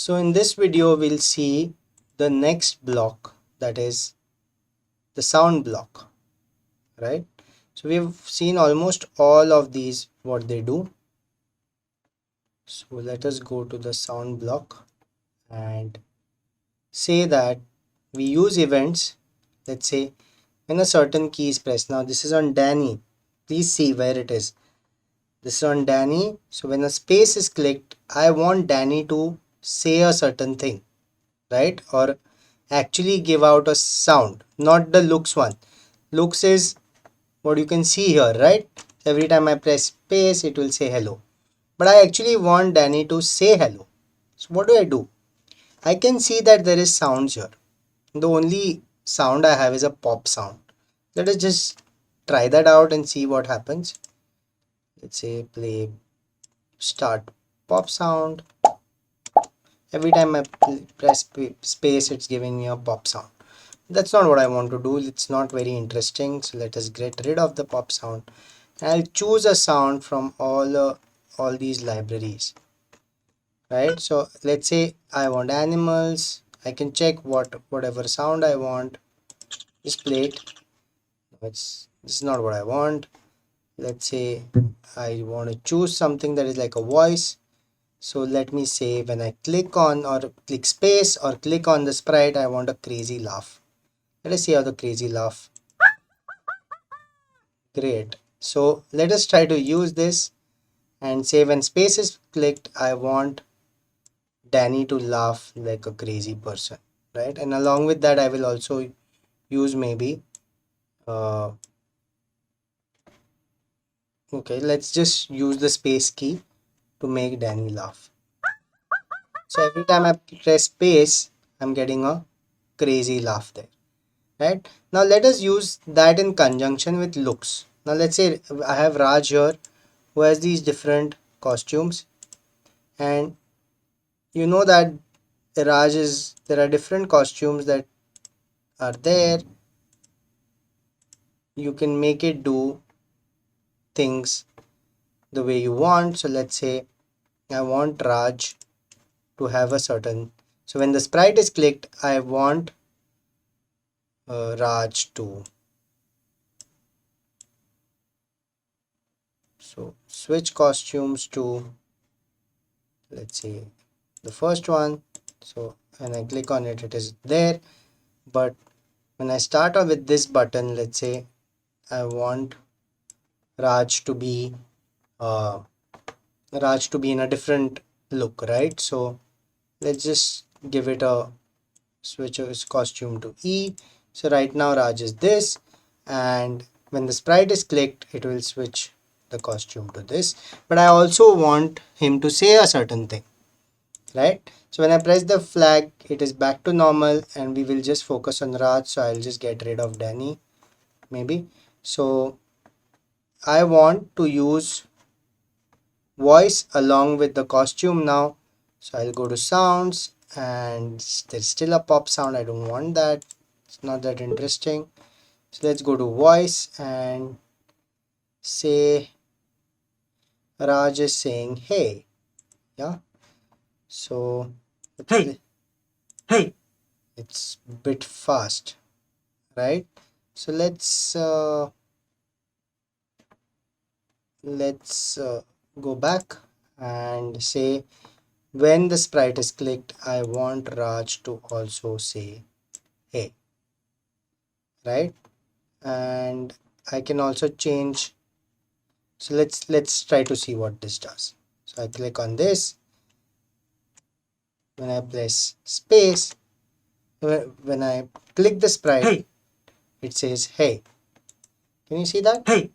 So in this video, we'll see the next block, that is the sound block, right? So we've seen almost all of these, what they do. So let us go to the sound block and say that we use events. Let's say when a certain key is pressed. Now this is on Danny. Please see where it is. This is on Danny. So when a space is clicked, I want Danny to say a certain thing, right? Or actually give out a sound, not the looks one. Looks is what you can see here, right? Every time I press space, it will say hello. But I actually want Danny to say hello. So what do? I can see that there is sounds here. The only sound I have is a pop sound. Let us just try that out and see what happens. Let's say play start pop sound. Every time I press space, it's giving me a pop sound. That's not what I want to do. It's not very interesting. So let us get rid of the pop sound. I'll choose a sound from all these libraries, right? So let's say I want animals. I can check whatever sound I want. Just play it. This is not what I want. Let's say I want to choose something that is like a voice. So let me say when I click on or click space or click on the sprite, I want a crazy laugh. Let us see how the crazy laugh. Great. So let us try to use this and say when space is clicked, I want Danny to laugh like a crazy person, right? And along with that, I will also use maybe, uh, okay, let's just use the space key to make Danny laugh. So every time I press space, I'm getting a crazy laugh there, right? Now let us use that in conjunction with looks. Now let's say I have Raj here who has these different costumes, and you know that there are different costumes that are there. You can make it do things the way you want. So let's say I want Raj to have a certain, so when the sprite is clicked, I want Raj to, so switch costumes to, let's say the first one. So when I click on it, it is there. But when I start off with this button, let's say I want Raj to be uh, in a different look, right? So let's just give it a switch his costume to E. So right now Raj is this, and when the sprite is clicked, it will switch the costume to this. But I also want him to say a certain thing, right? So when I press the flag, it is back to normal, and we will just focus on Raj. So I'll just get rid of Danny, maybe. So I want to use voice along with the costume now. So I'll go to sounds, and there's still a pop sound. I don't want that. It's not that interesting. So let's go to voice and say Raj is saying hey. Yeah. So hey, hey. It's a bit fast, right? So let's go back and say when the sprite is clicked, I want Raj to also say hey, right? And I can also change. So let's try to see what this does. So I click on this. When I press space, when I click the sprite, hey, it says hey. Can you see that? Hey.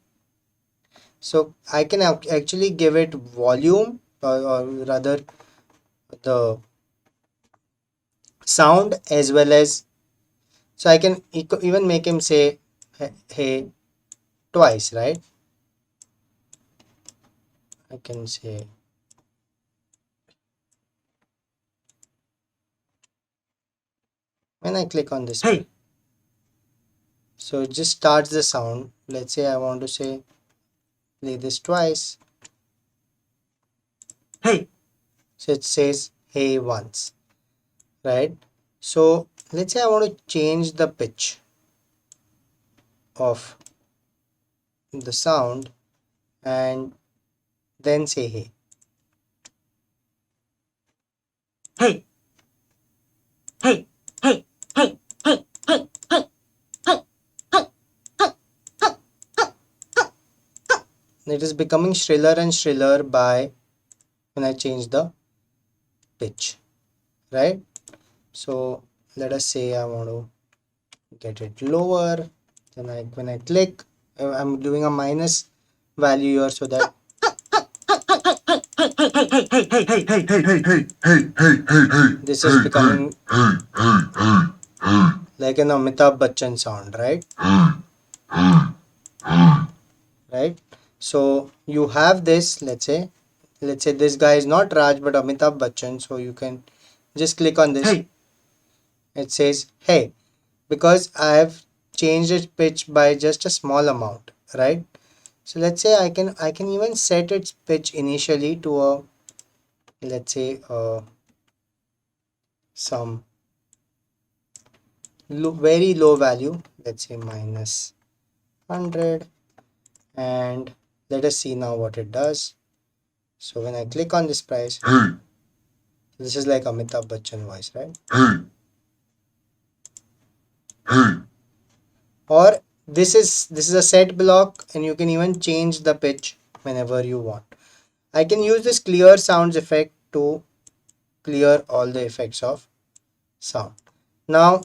So I can actually give it volume, or rather the sound, as well as, so I can even make him say hey twice, right? I can say, when I click on this, hey, so it just starts the sound. Let's say I want to say play this twice. Hey. So it says hey once. right? So let's say I want to change the pitch of the sound and then say hey. Hey, hey, hey, hey, hey, hey, hey, hey, hey, hey, hey. It is becoming shriller and shriller by when I change the pitch, right? So let us say I want to get it lower. Then when I click, I'm doing a minus value here so that this is becoming like an Amitabh Bachchan sound, right? Right? So you have this, let's say this guy is not Raj but Amitabh Bachchan, so you can just click on this. Hey. It says hey, because I have changed its pitch by just a small amount, right? So let's say I can even set its pitch initially to a, let's say some very low value, let's say minus 100, and let us see now what it does. So when I click on this price, this is like Amitabh Bachchan voice, right? Or this is a set block and you can even change the pitch whenever you want. I can use this clear sounds effect to clear all the effects of sound. Now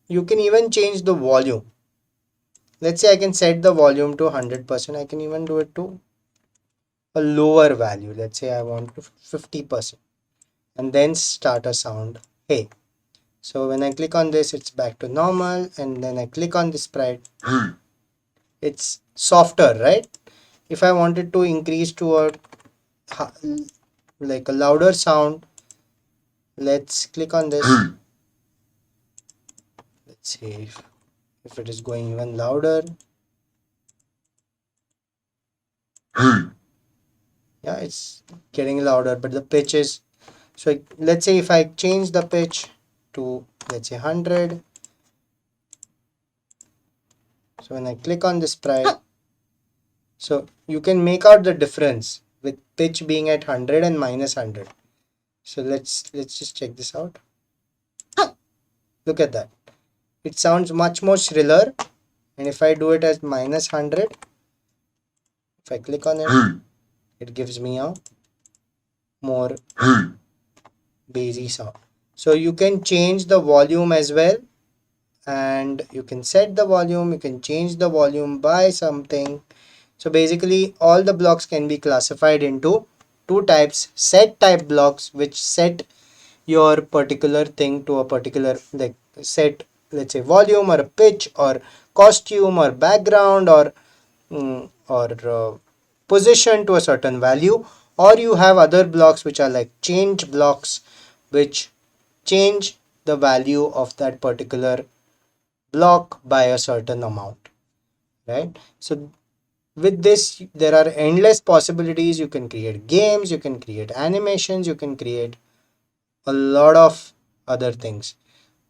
you can even change the volume. Let's say I can set the volume to 100%. I can even do it to a lower value. Let's say I want to 50% and then start a sound hey. So when I click on this, it's back to normal, and then I click on this sprite, it's softer, right? If I wanted to increase to a like a louder sound, let's click on this. Let's see if it is going even louder. Yeah, it's getting louder, but the pitch is, so let's say if I change the pitch to, let's say 100. So when I click on this sprite, so you can make out the difference with pitch being at 100 and minus 100. So let's just check this out. Look at that. It sounds much more shriller, and if I do it as minus 100, if I click on it, it gives me a more bassy sound. So you can change the volume as well, and you can set the volume, you can change the volume by something. So basically all the blocks can be classified into two types: set type blocks, which set your particular thing to a particular, like set, let's say volume or a pitch or costume or background or position to a certain value. Or you have other blocks which are like change blocks, which change the value of that particular block by a certain amount, right? So with this there are endless possibilities. You can create games, you can create animations, you can create a lot of other things.